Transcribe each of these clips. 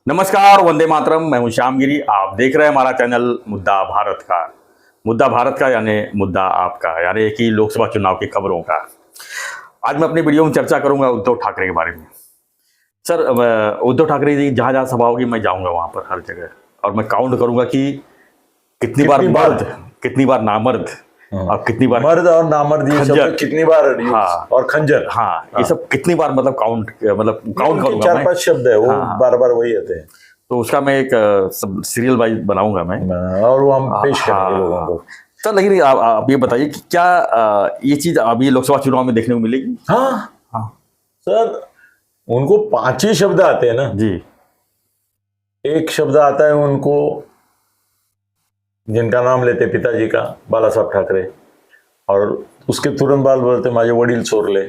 नमस्कार, वंदे मातरम। मैं हूं श्याम गिरी। आप देख रहे हैं हमारा चैनल मुद्दा भारत का। मुद्दा भारत का यानी मुद्दा आपका, यानी कि लोकसभा चुनाव की खबरों का। आज मैं अपनी वीडियो में चर्चा करूंगा उद्धव ठाकरे के बारे में। सर, उद्धव ठाकरे जी जहां जहां सभा होगी मैं जाऊंगा वहां पर, हर जगह। और मैं काउंट करूंगा कि कितनी बार मर्द, कितनी बार नामर्द, और कितनी बार मर्द और नामर्द, ये शब्द कितनी बार हाँ, और खंजर, हाँ, ये सब कितनी बार काउंट करूंगा। 4-5 शब्द है वो, बार बार वही आते हैं। तो उसका मैं एक सीरियल वाइज बनाऊंगा मैं, और वो हम पेश करेंगे लोगों को। तो लेकिन आप ये बताइए कि क्या ये चीज अभी लोकसभा चुनाव में देखने को मिलेगी? हाँ सर, उनको 5 ही शब्द आते हैं ना जी। एक शब्द आता है उनको, जिनका नाम लेते पिताजी का, बाला साहब ठाकरे, और उसके तुरंत बाद बोलते माझे वडील चोरले,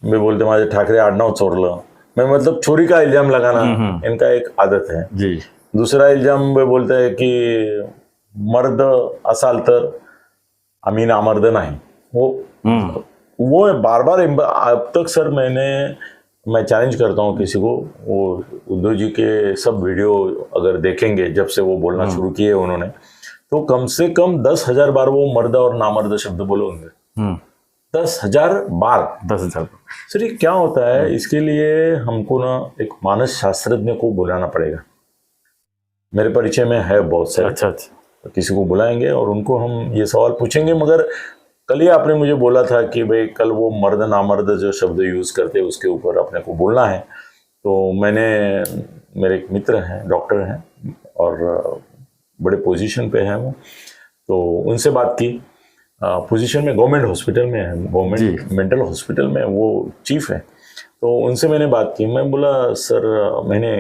मैं बोलते माझे ठाकरे आडनाव चोरलं। मैं मतलब चोरी का इल्जाम लगाना इनका एक आदत है जी। दूसरा इल्जाम में बोलते हैं कि मर्द असाल तर आम्ही नामर्द नहीं। वो बार बार अब तक सर मैं चैलेंज करता हूँ किसी को, वो उद्धव जी के सब वीडियो अगर देखेंगे जब से वो बोलना शुरू किए उन्होंने, तो कम से कम 10,000 बार वो मर्द और नामर्द शब्द बोले होंगे। 10,000 बार। 10,000। सर ये क्या होता है, इसके लिए हमको ना एक मानस शास्त्रज्ञ को बुलाना पड़ेगा। मेरे परिचय में है बहुत सारे। अच्छा। तो किसी को बुलाएंगे और उनको हम ये सवाल पूछेंगे। मगर कल ही आपने मुझे बोला था कि भाई कल वो मर्द नामर्द जो शब्द यूज करते हैं उसके ऊपर अपने को बोलना है। तो मेरे एक मित्र हैं, डॉक्टर हैं और बड़े पोजीशन पे हैं वो, तो उनसे बात की। पोजीशन में गवर्नमेंट हॉस्पिटल में है, गवर्नमेंट मेंटल हॉस्पिटल में वो चीफ है। तो उनसे मैंने बात की। मैं बोला सर, मैंने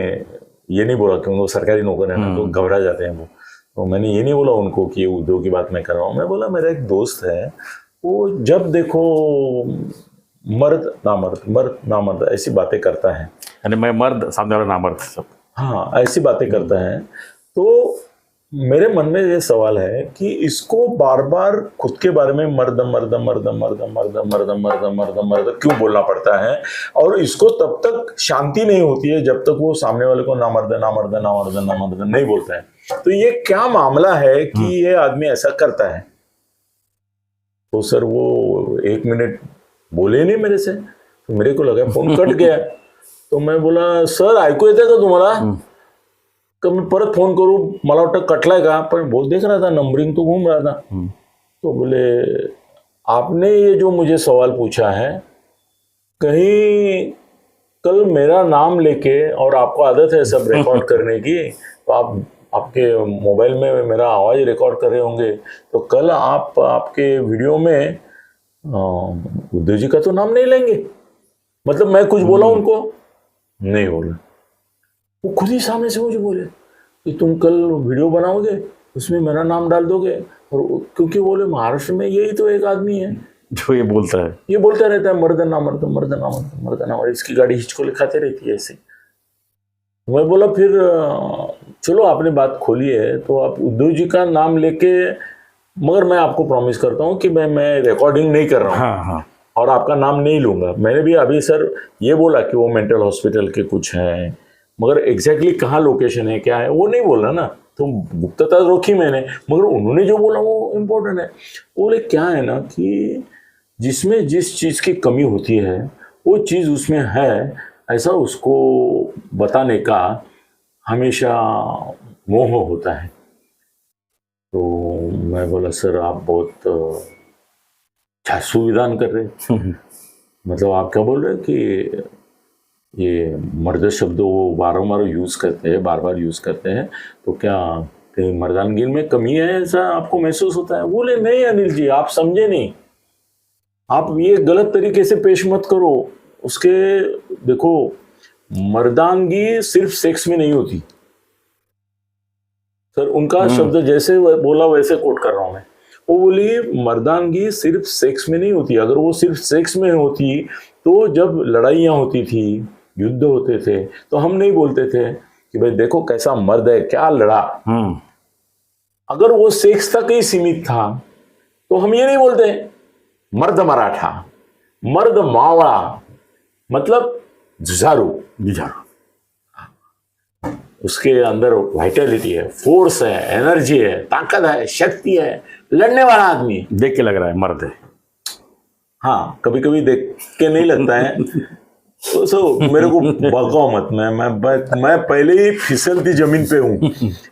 ये नहीं बोला कि उनको सरकारी नौकर है ना तो घबरा जाते हैं वो, तो मैंने ये नहीं बोला उनको कि उद्योग की बात मैं कर रहा हूँ। मैं बोला मेरा एक दोस्त है, वो जब देखो मर्द नामर्द ऐसी बातें करता है, यानी मैं मर्द, सामने वाला नामर्द, सब हाँ ऐसी बातें करता है। तो मेरे मन में ये सवाल है कि इसको बार बार खुद के बारे में मर्द मर्द मर्द मर्द मर्द मर्द मर्द मर्द मर्द क्यों बोलना पड़ता है, और इसको तब तक शांति नहीं होती है जब तक वो सामने वाले को नामर्द नामर्द नामर्द नामर्द नहीं बोलता है। तो ये क्या मामला है कि ये आदमी ऐसा करता है? तो सर वो 1 मिनट बोले नहीं मेरे से, तो मेरे को लगा फोन कट गया। तो मैं बोला सर ऐकू येते का तुम्हाला? कि मैं परत फोन करूँ, मला वाटतं कटलाय का, पर बहुत देख रहा था नंबरिंग तो घूम रहा था। तो बोले आपने ये जो मुझे सवाल पूछा है, कहीं कल मेरा नाम लेके, और आपको आदत है सब रिकॉर्ड करने की, तो आपके मोबाइल में मेरा आवाज रिकॉर्ड कर रहे होंगे, तो कल आप आपके वीडियो में उद्धव जी का तो नाम नहीं लेंगे? मतलब मैं कुछ बोला उनको? नहीं बोला। वो खुद ही सामने से मुझे बोले कि तुम कल वीडियो बनाओगे उसमें मेरा नाम डाल दोगे, और क्योंकि बोले महाराष्ट्र में यही तो एक आदमी है जो ये बोलता है, ये बोलता रहता है मर्द नामर्द मर्द नामर्द मर्द नामर्द, इसकी गाड़ी हिचको लिखाते रहती है ऐसे। मैं बोला फिर चलो आपने बात खोली है तो आप उद्धव जी का नाम लेके, मगर मैं आपको प्रॉमिस करता हूँ कि मैं रिकॉर्डिंग नहीं कर रहा हूँ। हाँ। और आपका नाम नहीं लूंगा। मैंने भी अभी सर ये बोला कि वो मेंटल हॉस्पिटल के कुछ हैं, मगर एग्जैक्टली कहाँ लोकेशन है क्या है वो नहीं बोला ना, तो गुप्तता रखी मैंने, मगर उन्होंने जो बोला वो इम्पोर्टेंट है। बोले क्या है ना कि जिसमें जिस चीज़ की कमी होती है वो चीज़ उसमें है, ऐसा उसको बताने का हमेशा मोह होता है। तो मैं बोला सर आप बहुत अच्छा सुविधान कर रहे मतलब आप क्या बोल रहे हैं कि ये मर्द शब्द वो बारंबार यूज करते हैं, बार बार यूज करते हैं, तो क्या कहीं मर्दानगी में कमी है ऐसा आपको महसूस होता है? बोले नहीं अनिल जी, आप समझे नहीं, आप ये गलत तरीके से पेश मत करो। उसके देखो, मर्दानगी सिर्फ सेक्स में नहीं होती सर। उनका शब्द जैसे बोला वैसे कोट कर रहा हूं मैं। वो बोली मर्दानगी सिर्फ सेक्स में नहीं होती। अगर वो सिर्फ सेक्स में होती तो जब लड़ाइयाँ होती थी, युद्ध होते थे, तो हम नहीं बोलते थे कि भाई देखो कैसा मर्द है, क्या लड़ा। अगर वो सेक्स तक ही सीमित था तो हम ये नहीं बोलते मर्द मराठा, मर्द मावळा, मतलब जुझारू। उसके अंदर वाइटलिटी है, फोर्स है, एनर्जी है, ताकत है, शक्ति है, लड़ने वाला आदमी है। देख के लग रहा है मर्द है। हाँ, कभी कभी देख के नहीं लगता है तो मेरे को भगाओ मत। मैं पहले ही फिसलती जमीन पे हूँ,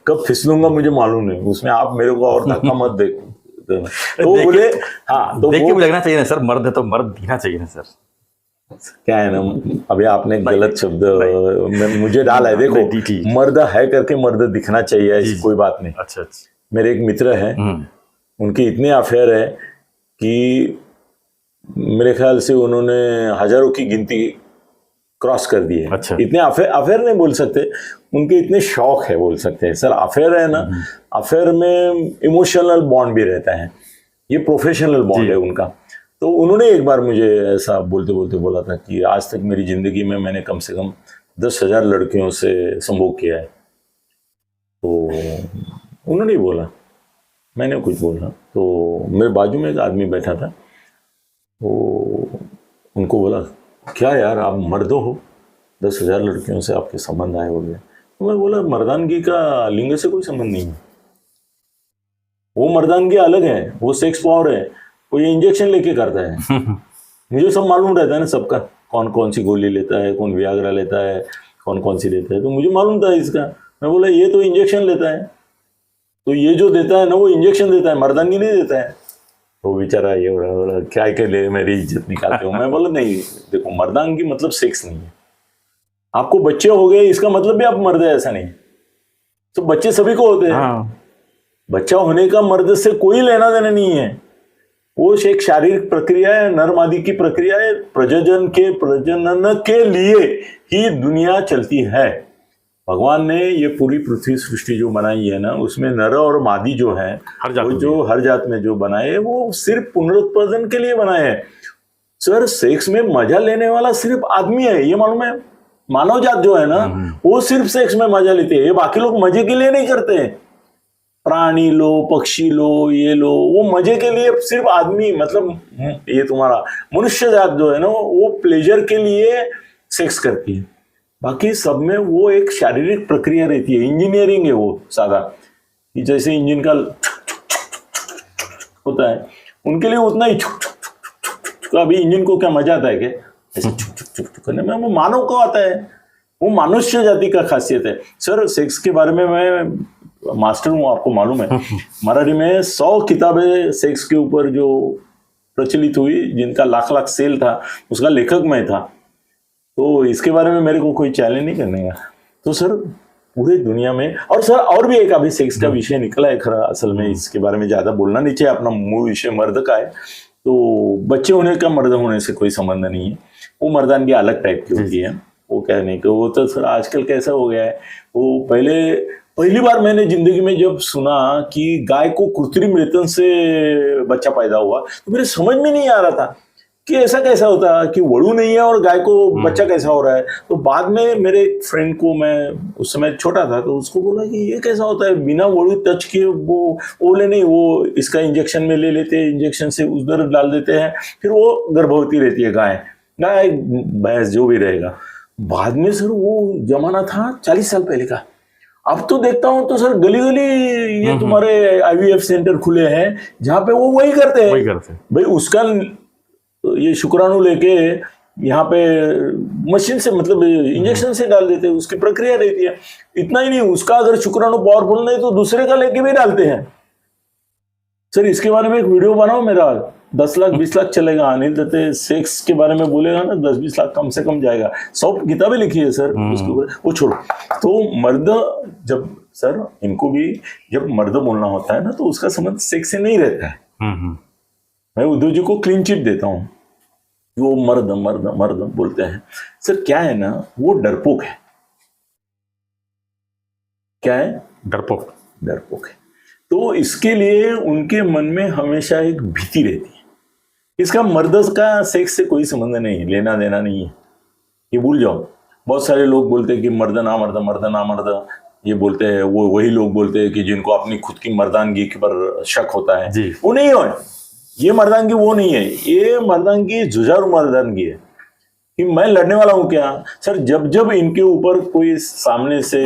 कब फिसलूंगा मुझे मालूम नहीं। उसमें आप मेरे को और धक्का मत देखो। तो वो बोले हाँ, तो देख के भी लगना चाहिए ना सर, मर्द है तो मर्द दिखना चाहिए ना सर। क्या है ना, अभी आपने गलत शब्द मुझे डाला है। देखो, मर्द है करके मर्द दिखना चाहिए, ऐसी कोई बात नहीं। अच्छा। मेरे एक मित्र है, उनके इतने अफेयर है कि मेरे ख्याल से उन्होंने हजारों की गिनती क्रॉस कर दी है। अच्छा। इतने अफेयर नहीं बोल सकते, उनके इतने शौक है बोल सकते हैं सर। अफेयर है ना, अफेयर में इमोशनल बॉन्ड भी रहता है, ये प्रोफेशनल बॉन्ड है उनका। तो उन्होंने एक बार मुझे ऐसा बोलते बोलते बोला था कि आज तक मेरी जिंदगी में मैंने कम से कम 10,000 लड़कियों से संभोग किया है। तो उन्होंने बोला, मैंने कुछ बोला, तो मेरे बाजू में एक आदमी बैठा था, तो उनको बोला, क्या यार आप मर्द हो, 10,000 लड़कियों से आपके संबंध आए हो गए। तो मैं बोला, मर्दानगी का लिंग से कोई संबंध नहीं है, वो मर्दानगी अलग है, वो सेक्स पावर है, वो ये इंजेक्शन लेके करता है। मुझे सब मालूम रहता है ना सबका, कौन कौन सी गोली लेता है, कौन वियाग्रा लेता है, कौन कौन सी लेता है, तो मुझे मालूम था इसका। मैं बोला, ये तो इंजेक्शन लेता है, तो ये जो देता है ना वो इंजेक्शन देता है, मर्दानगी नहीं देता है। तो बेचारा ये बोला, क्या के लिए मेरी इज्जत निकालते हो। मैं बोला, नहीं देखो, मर्दानगी मतलब सेक्स नहीं है। आपको बच्चे हो गए इसका मतलब भी आप मर्द है ऐसा नहीं, तो बच्चे सभी को होते हैं। हाँ। बच्चा होने का मर्द से कोई लेना देना नहीं है, वो एक शारीरिक प्रक्रिया है, नर मादी की प्रक्रिया है। प्रजनन के लिए ही दुनिया चलती है। भगवान ने ये पूरी पृथ्वी सृष्टि जो बनाई है ना, उसमें नर और मादी जो है, वो जो हर जात में जो बनाए, वो सिर्फ पुनरुत्पादन के लिए बनाए हैं। सर, सेक्स में मजा लेने वाला सिर्फ आदमी है, ये मालूम है। मानव जात जो है ना, वो सिर्फ सेक्स में मजा लेती है, ये बाकी लोग मजे के लिए नहीं करते हैं। प्राणी लो, पक्षी लो, ये लो, वो मजे के लिए। सिर्फ आदमी मतलब ये तुम्हारा मनुष्य जात जो है ना, वो प्लेजर के लिए सेक्स करती है। बाकी सब में वो एक शारीरिक प्रक्रिया रहती है, इंजीनियरिंग है वो सादा, कि जैसे इंजन का होता है, उनके लिए उतना ही अभी इंजन को क्या मजा आता है क्या ऐसे छुक छुक छुक छुक करने में? वो मानव को आता है, वो मनुष्य जाति का खासियत है। सर, सेक्स के बारे में मैं मास्टर हूँ, आपको मालूम है। मराठी में 100 किताबें सेक्स के ऊपर जो प्रचलित हुई, जिनका लाख लाख सेल था, उसका लेखक मैं था। तो इसके बारे में मेरे को कोई चैलेंज नहीं करने का। तो सर, पूरे दुनिया में, और सर और भी एक अभी सेक्स का विषय निकला है खरा, असल में इसके बारे में ज्यादा बोलना नहीं चाहिए, अपना मूल विषय मर्द का है। तो बच्चे होने का मर्द होने से कोई संबंध नहीं है, वो मर्दानगी अलग टाइप की होती है। वो कहने को, वो तो सर आजकल कैसा हो गया है, वो पहली बार मैंने जिंदगी में जब सुना कि गाय को कृत्रिम रेतन से बच्चा पैदा हुआ, तो मेरे समझ में नहीं आ रहा था कि ऐसा कैसा होता है कि वड़ू नहीं है और गाय को बच्चा कैसा हो रहा है। तो बाद में मेरे एक फ्रेंड को, मैं उस समय छोटा था, तो उसको बोला कि ये कैसा होता है, बिना वड़ू टच किए वो बोले नहीं, वो इसका इंजेक्शन में ले लेते हैं, इंजेक्शन से उधर डाल देते हैं, फिर वो गर्भवती रहती है गाय भैंस जो भी रहेगा। बाद में सर वो जमाना था 40 साल पहले का। अब तो देखता हूं तो सर गली गली ये तुम्हारे IVF सेंटर खुले हैं, जहां पे वो वही करते हैं भाई। उसका ये शुक्राणु लेके यहाँ पे मशीन से, मतलब इंजेक्शन से डाल देते हैं, उसकी प्रक्रिया रहती है। इतना ही नहीं, उसका अगर शुक्राणु पावरफुल नहीं तो दूसरे का लेके भी डालते हैं। सर, इसके बारे में एक वीडियो बनाओ, मेरा 10 लाख 20 लाख चलेगा। अनिल दत्ते सेक्स के बारे में बोलेगा ना, 10-20 लाख कम से कम जाएगा। 100 किताबें लिखी है सर उसके ऊपर, वो छोड़ो। तो मर्द, जब सर इनको भी जब मर्द बोलना होता है ना, तो उसका संबंध सेक्स से नहीं रहता है। मैं उद्धव जी को क्लीन चिट देता हूं, वो मर्द मर्द मर्द बोलते हैं। सर क्या है ना, वो डरपोक है। क्या है? डरपोक है। तो इसके लिए उनके मन में हमेशा एक भीति रहती है। इसका मर्द का सेक्स से कोई संबंध नहीं है, लेना देना नहीं है, ये भूल जाओ। बहुत सारे लोग बोलते हैं कि मर्द ना मर्द, ये बोलते हैं, वो वही लोग बोलते हैं कि जिनको अपनी खुद की मर्दानगी पर शक होता है, वो नहीं हो। ये मर्दानगी वो नहीं है, ये मर्दानगी जुझारू मर्दानगी है कि मैं लड़ने वाला हूं क्या। सर, जब जब इनके ऊपर कोई सामने से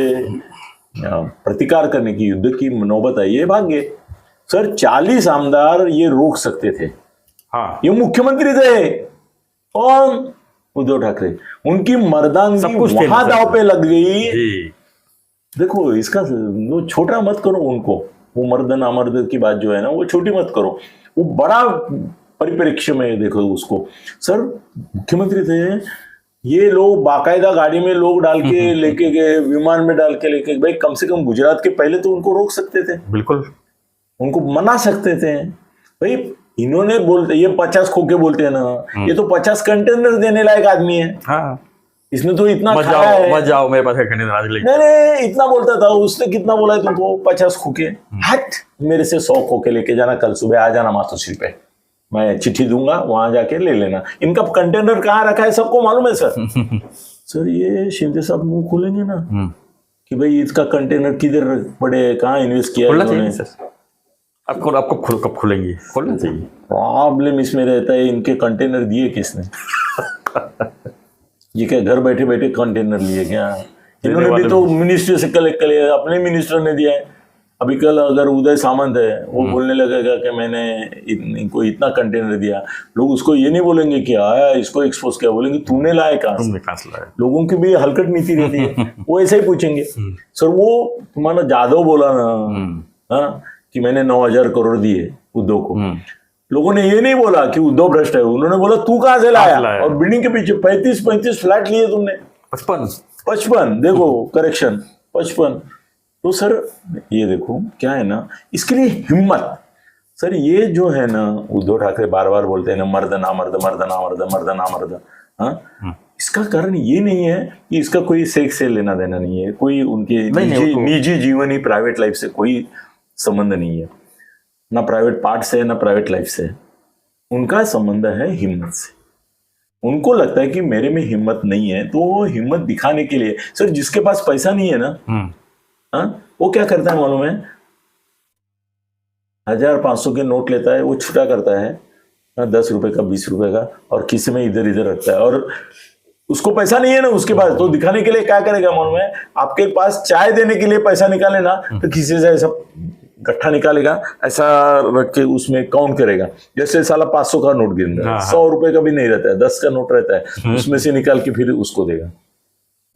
प्रतिकार करने की, युद्ध की नौबत आई, ये भाग गए। सर 40 आमदार ये रोक सकते थे। हाँ, ये मुख्यमंत्री थे कौन? उद्धव ठाकरे। उनकी मर्दानगी सब कुछ थे वहां ना, दांव पे लग गई। जी, देखो इसका वो छोटा मत करो उनको, वो मर्द नामर्द की बात जो है ना वो छोटी मत करो, वो बड़ा परिप्रेक्ष्य में देखो उसको। सर मुख्यमंत्री थे, ये लोग बाकायदा गाड़ी में लोग डाल के लेके गए, विमान में डाल के लेके, भाई कम से कम गुजरात के पहले तो उनको रोक सकते थे, बिल्कुल, उनको मना सकते थे। भाई इन्होंने बोलते, ये 50 खोके बोलते हैं ना, ये तो 50 कंटेनर देने लायक आदमी है। हाँ, इसने तो इतना मत खाया जाओ है। मत जाओ, मेरे पास कंटेनर आज ले। नहीं इतना बोलता था। उसने कितना बोला है तुमको? 50 खोके। हट, मेरे से 100 खोके लेके जाना, कल सुबह आ जाना मातोश्री पे, मैं चिट्ठी दूंगा, वहां जाके ले लेना। इनका कंटेनर कहाँ रखा है सबको मालूम है सर। सर ये शिंदे साहब मुंह खोलेंगे ना कि भाई इसका कंटेनर किधर पड़े, कहाँ इन्वेस्ट किया खोलना इन्होंने। चाहिए सर, आपको कब खुलेंगे? खोलना चाहिए। प्रॉब्लम इसमें रहता है, इनके कंटेनर दिए किसने? ये क्या घर बैठे बैठे कंटेनर लिए क्या? इन्होंने भी तो मिनिस्ट्री से कलेक्ट कर लिया, अपने मिनिस्टर ने दिया है। अभी कल अगर उदय सामंत है वो बोलने लगेगा कि मैंने इनको इतना कंटेनर दिया, लोग उसको ये नहीं बोलेंगे कि आया इसको एक्सपोज किया, बोलेंगे तूने लाया कहाँ से? तुमने कहाँ से लाया? लोगों की भी हलकट नीति रहती है, वो ऐसे ही पूछेंगे। सर वो तुम्हारा जादव बोला ना, हाँ, कि मैंने 9,000 करोड़ दिए उद्धव को, लोगों ने ये नहीं बोला कि उद्धव भ्रष्ट है, उन्होंने बोला तू कहां से लाया? और बिल्डिंग के पीछे 35 फ्लैट लिए तुमने, 55 देखो करेक्शन 55। तो सर ये देखो क्या है ना, इसके लिए हिम्मत। सर ये जो है ना उद्धव ठाकरे बार बार बोलते हैं ना, मर्द नामर्द मर्द नामर्द मर्द नामर्द, हाँ, इसका कारण ये नहीं है कि इसका कोई सेक्स से लेना देना नहीं है, कोई उनके निजी जीवन ही प्राइवेट लाइफ से कोई संबंध नहीं है, ना प्राइवेट पार्ट से ना प्राइवेट लाइफ से, उनका संबंध है हिम्मत से। उनको लगता है कि मेरे में हिम्मत नहीं है, तो वो हिम्मत दिखाने के लिए, सर जिसके पास पैसा नहीं है ना, हाँ, वो क्या करता है मालूम है? 1,000-500 के नोट लेता है, वो छुटा करता है 10 रुपए का 20 रुपए का, और किसी में इधर इधर रखता है। और उसको पैसा नहीं है ना उसके पास, तो दिखाने के लिए क्या करेगा मालूम है? आपके पास चाय देने के लिए पैसा निकाले ना, तो किसी से ऐसा गट्ठा निकालेगा, ऐसा रख के उसमें काउंट करेगा, जैसे साला 500 का नोट गिन रहा है, 100 रुपए का भी नहीं रहता है, 10 का नोट रहता है, उसमें से निकाल के फिर उसको देगा।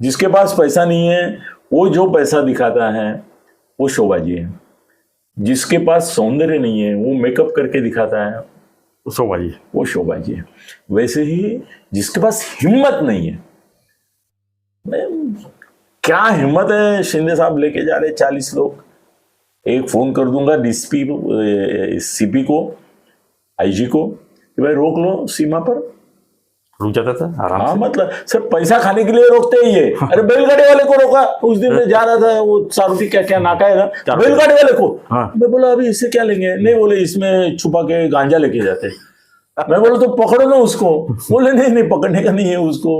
जिसके पास पैसा नहीं है वो जो पैसा दिखाता है वो शोबाजी है, जिसके पास सौंदर्य नहीं है वो मेकअप करके दिखाता है वो शोबाजी है। वैसे ही जिसके पास हिम्मत नहीं है, क्या हिम्मत है? शिंदे साहब लेके जा रहे 40 लोग, एक फोन कर दूंगा डीसीपी सीपी को, आईजी को कि भाई रोक लो, सीमा पर रुक जाता था आराम से। मतलब सर पैसा खाने के लिए रोकते ही ये। अरे बैलगाड़ी वाले को रोका, उस दिन मैं जा रहा था, वो सारुति क्या क्या नाका है ना, बैलगाड़ी वाले को, मैं बोला अभी इससे क्या लेंगे? नहीं, बोले इसमें छुपा के गांजा लेके जाते। मैं बोला तो पकड़ो ना उसको, बोले नहीं पकड़ने का नहीं है, उसको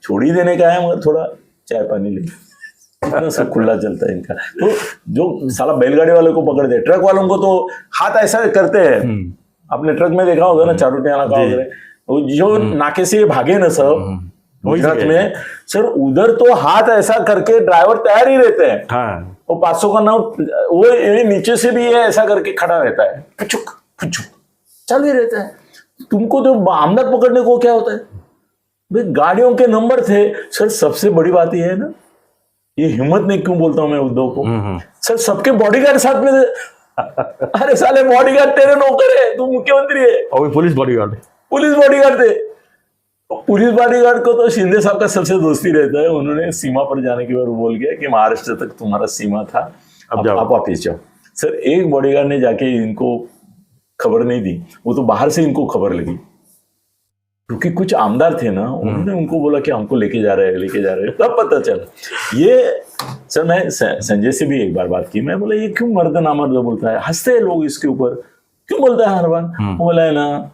छोड़ ही देने का है, मगर थोड़ा चाय पानी ले, इतना सब खुला चलता है इनका। तो जो साला बैलगाड़ी वाले को पकड़ दे, ट्रक वालों को तो हाथ ऐसा करते हैं, आपने ट्रक में देखा होगा ना, चारोटिया नाका वगैरह, जो नाके से भागे ना सब गुजरात में, सर उधर तो हाथ ऐसा करके ड्राइवर तैयार ही रहते हैं। हाँ। वो 500 का नोट वो नीचे से भी ऐसा करके खड़ा रहता है, पुचुक पुचुक चल ही रहता है। तुमको तो आमदन पकड़ने को क्या होता है भाई? गाड़ियों के नंबर थे। सर सबसे बड़ी बात यह है ना, ये हिम्मत नहीं क्यों बोलता हूं मैं उद्धव को, सर सबके बॉडीगार्ड साथ में अरे साले बॉडीगार्ड तेरे नौकर है, तू मुख्यमंत्री है, और पुलिस बॉडीगार्ड थे। पुलिस बॉडीगार्ड को तो शिंदे साहब का सबसे दोस्ती रहता है, उन्होंने सीमा पर जाने के बाद बोल गया कि महाराष्ट्र तक तुम्हारा सीमा था, अब आप वापिस जाओ। सर एक बॉडीगार्ड ने जाके इनको खबर नहीं दी, वो तो बाहर से इनको खबर लगी, क्योंकि कुछ आमदार थे ना, उन्होंने उनको बोला कि हमको लेके जा रहे हैं, तब पता चला। ये सर मैं संजय से भी एक बार बात की, मैं बोला ये क्यों मर्द नामर्द बोलता है, हंसते हैं लोग इसके ऊपर, क्यों बोलता है हर बार? वो बोला है ना,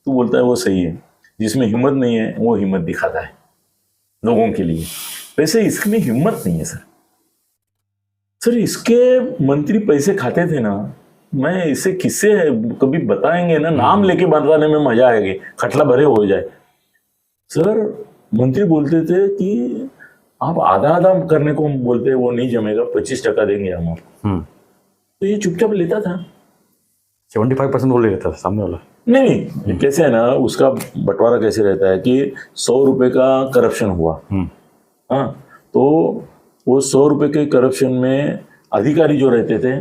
तू बोलता है वो सही है, जिसमें हिम्मत नहीं है वो हिम्मत दिखाता है लोगों के लिए, वैसे इसमें हिम्मत नहीं है सर। इसके मंत्री पैसे खाते थे ना, मैं इसे किससे कभी बताएंगे ना, नाम लेके बताने में मजा आएगा, खटला भरे हो जाए। सर मंत्री बोलते थे कि आप आधा आधा करने को बोलते वो नहीं जमेगा, 25% देंगे हम आपको। तो ये चुपचाप लेता था। 75% वो ले लेता था सामने वाला। नहीं, कैसे है ना, उसका बंटवारा कैसे रहता है कि 100 रुपए का करप्शन हुआ, हाँ, तो वो 100 रुपए के करप्शन में अधिकारी जो रहते थे,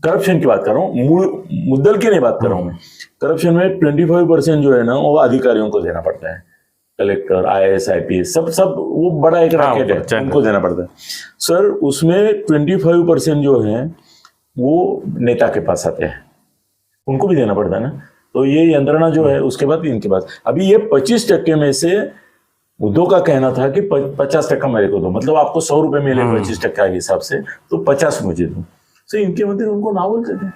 करप्शन की बात कर रहा हूँ, मुद्दल की नहीं बात कर रहा हूँ मैं, करप्शन में 25% जो है ना वो अधिकारियों को देना पड़ता है। कलेक्टर, IAS, IPS, सब वो बड़ा एक रैकेट है, उनको देना पड़ता है सर। उसमें 25% जो है वो नेता के पास आते हैं, उनको भी देना पड़ता है ना। तो ये यंत्रणा जो है उसके बाद इनके पास, अभी ये 25% में से उद्धव का कहना था कि 50% मेरे को दो, मतलब आपको 100 रुपए मिले 25% के हिसाब से, तो 50 मुझे दो। सो इनके मध्ये उनको ना बोलते थे,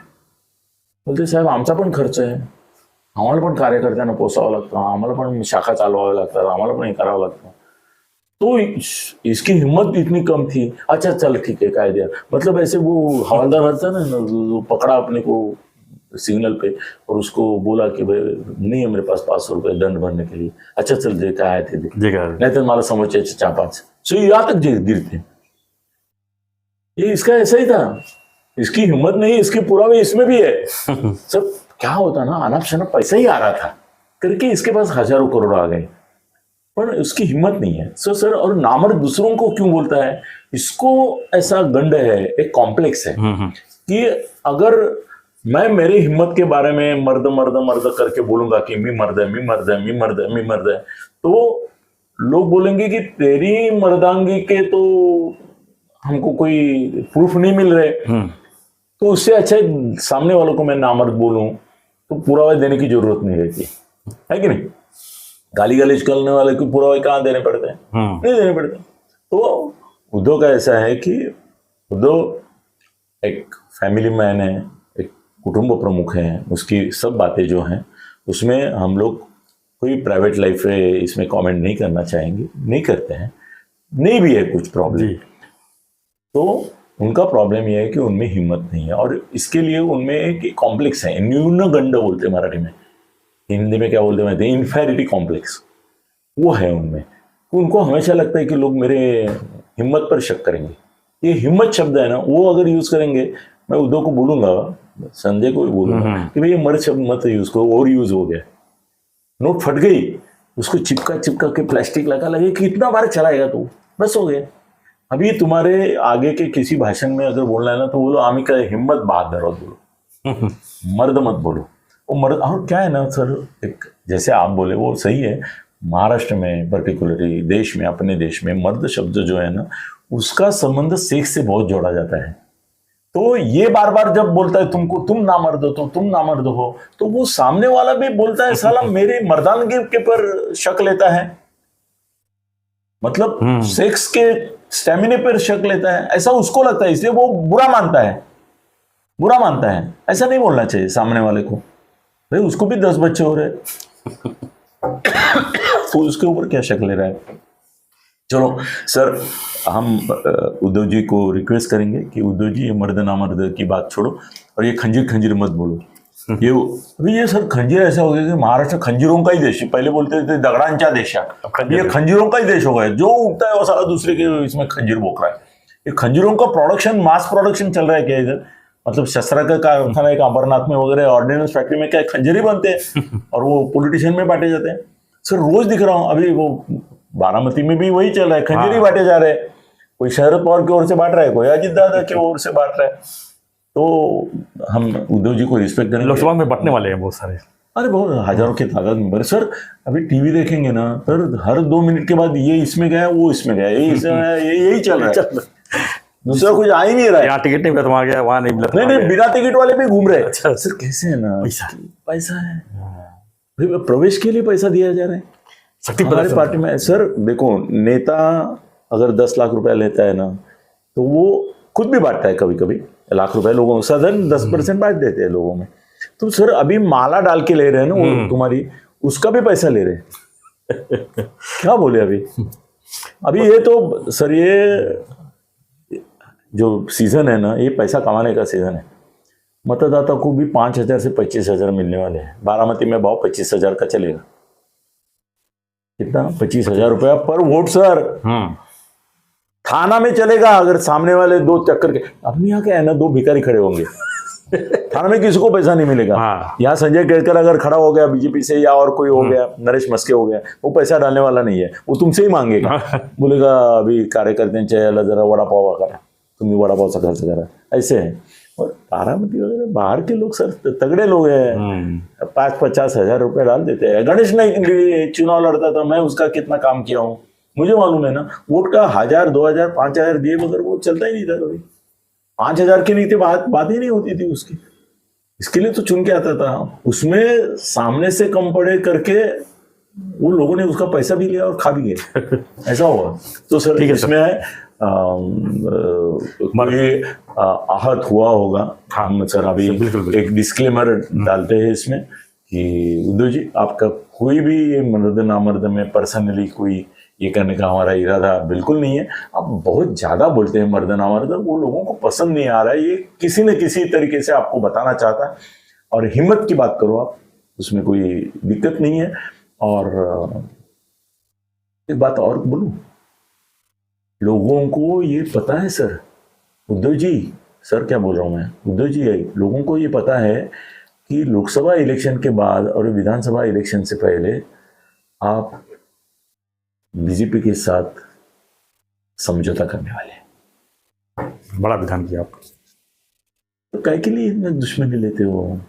बोलते साहेब आमचा पण खर्च आहे, आम्हाला पण कार्यकर्त्यांना पोसावं लागतं, आम्हाला पण शाखा चालवाव्या लागतात, आम्हाला पण हे करावं लागतं। तो इसकी हिम्मत इतनी कम थी, अच्छा चल ठीक है काय दिया, मतलब ऐसे वो हवलदार रहता ना जो पकड़ा अपने को सिग्नल पे और उसको बोला कि भाई नहीं है मेरे पास 500 रुपये दंड भरने के लिए, अच्छा चल जे काय आहे ते दे, नहीं तो मला समोरचे 4-5, सो यहाँ तक गिरते। ये इसका ऐसा ही था, इसकी हिम्मत नहीं, इसके पुरावे इसमें भी है। सब क्या होता ना, अनाप शनाप पैसा ही आ रहा था करके इसके पास हजारों करोड़ आ गए, पर उसकी हिम्मत नहीं है। सो सर, और नामर्द दूसरों को क्यों बोलता है, इसको ऐसा गंड है, एक कॉम्प्लेक्स है कि अगर मैं मेरी हिम्मत के बारे में मर्द मर्द मर्द करके बोलूंगा कि मी मर्द है, मी मर्द है, मी मर्द है, मी मर्द है, तो लोग बोलेंगे कि तेरी मर्दांगी के तो हमको कोई प्रूफ नहीं मिल रहे, तो उससे अच्छा सामने वालों को मैं नामर्द बोलूं तो पुरावे देने की जरूरत नहीं रहती है कि नहीं। गाली गलौज करने वाले को पुरावे कहाँ देने पड़ते हैं, नहीं देने पड़ते। तो उद्धव का ऐसा है कि उद्धव एक फैमिली मैन है, एक कुटुंब प्रमुख है, उसकी सब बातें जो हैं उसमें हम लोग कोई प्राइवेट लाइफ में इसमें कमेंट नहीं करना चाहेंगे, नहीं करते हैं, नहीं भी है कुछ प्रॉब्लम। तो उनका प्रॉब्लम यह है कि उनमें हिम्मत नहीं है, और इसके लिए उनमें एक कॉम्प्लेक्स है, न्यूनगंड बोलते हैं मराठी में, हिंदी में क्या बोलते हैं, इन्फेरिटी कॉम्प्लेक्स, वो है उनमें। तो उनको हमेशा लगता है कि लोग मेरे हिम्मत पर शक करेंगे। ये हिम्मत शब्द है ना, वो अगर यूज करेंगे, मैं उद्धव को बोलूंगा, संजय को भी बोलूंगा कि भाई ये मर्द शब्द मत यूज करो, और यूज हो गया, नोट फट गई, उसको चिपका चिपका के प्लास्टिक लगे, कितना बार चलाएगा तू, बस हो गया। अभी तुम्हारे आगे के किसी भाषण में अगर बोलना है ना, तो बोलो आमी का हिम्मत बहादुर बोलो, मर्द मत बोलो। वो मर्द, और क्या है ना सर, एक जैसे आप बोले वो सही है, महाराष्ट्र में पर्टिकुलरली देश में, अपने देश में मर्द शब्द जो है ना, उसका संबंध सेक्स से बहुत जोड़ा जाता है। तो ये बार बार जब बोलता है तुमको, तुम ना मर्द हो, तो तुम ना मर्द हो, तो वो सामने वाला भी बोलता है साला मेरे मर्दानगी के पर शक लेता है, मतलब सेक्स के स्टेमिने पर शक लेता है, ऐसा उसको लगता है, इसलिए वो बुरा मानता है। ऐसा नहीं बोलना चाहिए सामने वाले को, भाई उसको भी 10 बच्चे हो रहे तो उसके ऊपर क्या शक ले रहा है। चलो सर, हम उद्धव जी को रिक्वेस्ट करेंगे कि उद्धव जी ये मर्द नामर्द की बात छोड़ो, और ये खंजीर मत बोलो। ये अभी ये सर खंजीर ऐसा हो गया कि महाराष्ट्र खंजीरों का ही देश है, पहले बोलते थे दगडांचा देश है, ये खंजीरों का ही देश हो गया, जो उगता है वो सारा दूसरे के इसमें खंजीर बोक रहा है। ये खंजीरों का प्रोडक्शन, मास प्रोडक्शन चल रहा है क्या इधर, मतलब शस्त्र का कारखाना एक अमरनाथ में वगैरह, ऑर्डिनेंस फैक्ट्री में क्या खंजर ही बनते हैं और वो पॉलिटिशियन में बांटे जाते हैं। सर रोज दिख रहा हूँ, अभी वो बारामती में भी वही चल रहा है, खंजर ही बांटे जा रहे हैं, कोई शरद पवार की ओर से बांट रहा है, कोई अजित दादा की ओर से बांट रहा है। तो हम उद्धव जी को रिस्पेक्ट करेंगे, लोकसभा में बंटने वाले हैं बहुत सारे, अरे बहुत हजारों की तादाद में बड़े। सर अभी टीवी देखेंगे ना सर, हर 2 मिनट के बाद ये इसमें गया, वो इसमें गया, यही चल रहा है, दूसरा कुछ आ ही नहीं रहा है। यहाँ टिकट नहीं मिला तो वहाँ गया, वहाँ नहीं मिला, नहीं बिना टिकट वाले भी घूम रहे हैं। अच्छा सर कैसे है ना, पैसा है, प्रवेश के लिए पैसा दिया जा रहा है हमारे पार्टी में। सर देखो, नेता अगर 10 लाख रुपया लेता है ना, तो वो खुद भी बांटता है, कभी कभी लाख रुपए लोगों को, साधारण 10% बांट देते हैं लोगों में। तो सर अभी माला डाल के ले रहे हैं ना वो तुम्हारी, उसका भी पैसा ले रहे हैं। क्या बोले अभी ये तो सर, ये जो सीजन है ना, ये पैसा कमाने का सीजन है। मतदाता को भी 5,000 से 25,000 मिलने वाले हैं। बारामती में भाव 25,000 का चलेगा, कितना, 25,000 रुपया पर वोट सर। थाना में चलेगा अगर सामने वाले दो चक्कर के, अपने यहाँ क्या है ना, दो भिखारी खड़े होंगे थाना में किसी को पैसा नहीं मिलेगा। हाँ। यहाँ संजय केरकर अगर खड़ा हो गया बीजेपी से या और कोई हो गया, नरेश मस्के हो गया, वो पैसा डालने वाला नहीं है, वो तुमसे ही मांगेगा। बोलेगा अभी कार्यकर्ते चाहिए जरा वड़ा पाव करा, तुम भी वड़ा पाव से खर्च करा, ऐसे है। और बारामती वगैरह बाहर के लोग सर तगड़े लोग हैं, 50 हजार रुपए डाल देते हैं। गणेश नाइक चुनाव लड़ता था, मैं उसका कितना काम किया हूँ मुझे मालूम है ना। वोट का 1000 2000 5000 दिए बगैर वो चलता ही नहीं था कभी। 5000 के लिए तो बात ही नहीं होती थी उसकी, इसके लिए तो चुन के आता था। उसमें सामने से कम पड़े करके वो लोगों ने उसका पैसा भी लिया और खा भी गए, ऐसा हुआ। तो सर इसमें कोई आहत हुआ होगा। हम सर अभी एक डिस्क्लेमर डालते हैं इसमें कि उद्धव जी आपका कोई भी ये मर्द नामर्द में पर्सनली कोई ये करने का हमारा इरादा बिल्कुल नहीं है। आप बहुत ज्यादा बोलते हैं मर्द नामर्द, वो लोगों को पसंद नहीं आ रहा है, ये किसी न किसी तरीके से आपको बताना चाहता है। और हिम्मत की बात करो आप, उसमें कोई दिक्कत नहीं है। और एक बात और बोलूं, लोगों को ये पता है सर, उद्धव जी, सर क्या बोल रहा हूं मैं, उद्धव जी, लोगों को ये पता है कि लोकसभा इलेक्शन के बाद और विधानसभा इलेक्शन से पहले आप बीजेपी के साथ समझौता करने वाले हैं। बड़ा विधान किया आप। तो काय के लिए इतना दुश्मनी लेते हो?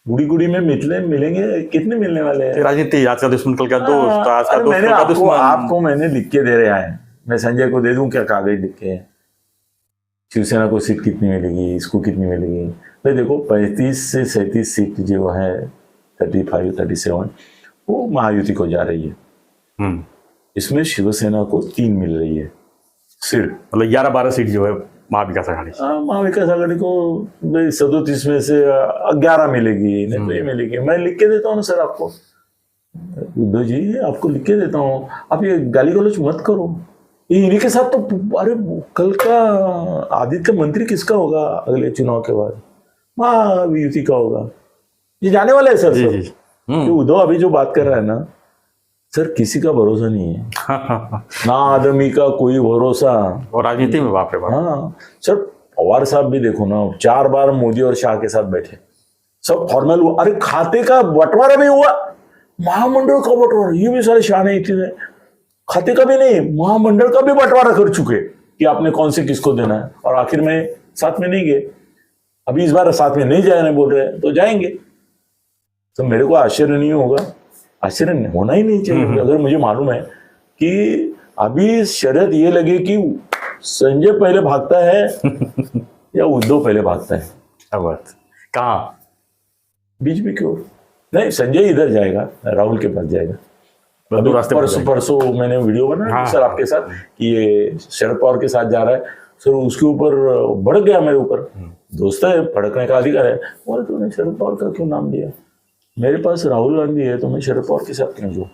गुड़ी गुड़ी में मिलेंगे, कितने मिलने वाले हैं? राजनीति, आज का दुश्मन कल का दोस्त, आज का दोस्त मैंने कल का दुश्मन। आपको मैंने लिख के दे रहा है, मैं संजय को दे दूं क्या कागज लिख के? शिवसेना को सीट कितनी मिलेगी, इसको कितनी मिलेगी? भाई देखो 35 से 37 सीट जो है 35 37 वो महायुति को जा रही है। इसमें शिवसेना को 3 मिल रही है सिर्फ, मतलब 11-12 सीट जो है महाविकास आघाड़ी। महाविकास आघाड़ी को 37 में से 11 मिलेगी, नहीं तो ये मिलेगी। मैं लिख के देता हूँ सर आपको, उद्धव जी आपको लिख के देता हूँ, आप ये गाली गलौज मत करो। इन्हीं के साथ तो अरे कल का आदित्य मंत्री किसका होगा अगले चुनाव के बाद? महायुति का होगा, ये जाने वाला है सर। जी जी। उद्धव अभी जो बात कर रहा है ना सर, किसी का भरोसा नहीं है ना, आदमी का कोई भरोसा। और राजनीति में बाप रे बाप। हाँ सर, पवार साहब भी देखो ना, 4 बार मोदी और शाह के साथ बैठे, सब फॉर्मल हुआ। अरे खाते का बंटवारा भी हुआ, महामंडल का बंटवारा, ये भी सारे शाह नहीं थे। खाते का भी नहीं, महामंडल का भी बंटवारा कर चुके कि आपने कौन से किसको देना है, और आखिर में साथ में नहीं गए। अभी इस बार साथ में नहीं जाने बोल रहे हैं, तो जाएंगे। तो मेरे को आश्चर्य नहीं होगा, आश्चर्य होना ही नहीं चाहिए अगर मुझे मालूम है कि अभी शर्त ये लगे कि संजय पहले भागता है या उद्धव पहले भागता है। अब कहाँ? बीजेपी की ओर नहीं, संजय इधर जाएगा, राहुल के पास जाएगा। परसों मैंने वीडियो बनाया सर आपके साथ कि ये शरद पवार के साथ जा रहा है सर, उसके ऊपर भड़क गया, मेरे ऊपर। दोस्त है, भड़कने का अधिकार है। और तूने शरद पवार का क्यों नाम दिया? मेरे पास राहुल गांधी है, तो मैं शरद पवार के साथ क्यों जाऊं?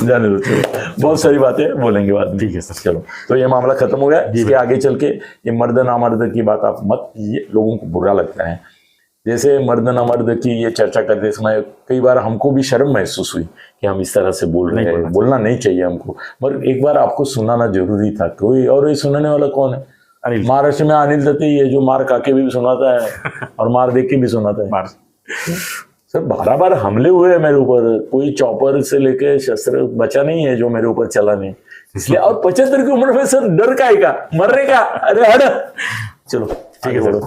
जाने दो, चलो बहुत सारी बातें बोलेंगे बाद में। ठीक है सर, चलो तो ये मामला खत्म हो गया। इसके आगे चल के ये मर्द नामर्द की बात आप मत कीजिए, लोगों को बुरा लगता है। जैसे मर्द नामर्द की ये चर्चा करते समय कई बार हमको भी शर्म महसूस हुई कि हम इस तरह से बोल रहे हैं, बोलना नहीं चाहिए हमको, मगर एक बार आपको सुनाना जरूरी था। कोई और ये सुनाने वाला कौन है? महाराष्ट्र में अनिल दत्त ही है, जो मार खा के भी सुनाता है और मार देख के भी सुनाता है। सर 12 बार हमले हुए हैं मेरे ऊपर, कोई चॉपर से लेके शस्त्र बचा नहीं है जो मेरे ऊपर चला नहीं, इसलिए। और 75 की उम्र में सर डर का आएगा मरने का? अरे हट। चलो ठीक है सर,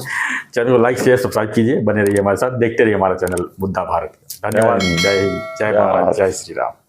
चैनल को लाइक शेयर सब्सक्राइब कीजिए, बने रहिए हमारे साथ, देखते रहिए हमारा चैनल मुद्दा भारत। धन्यवाद। जय हिंद, जय भारत, जय श्री राम।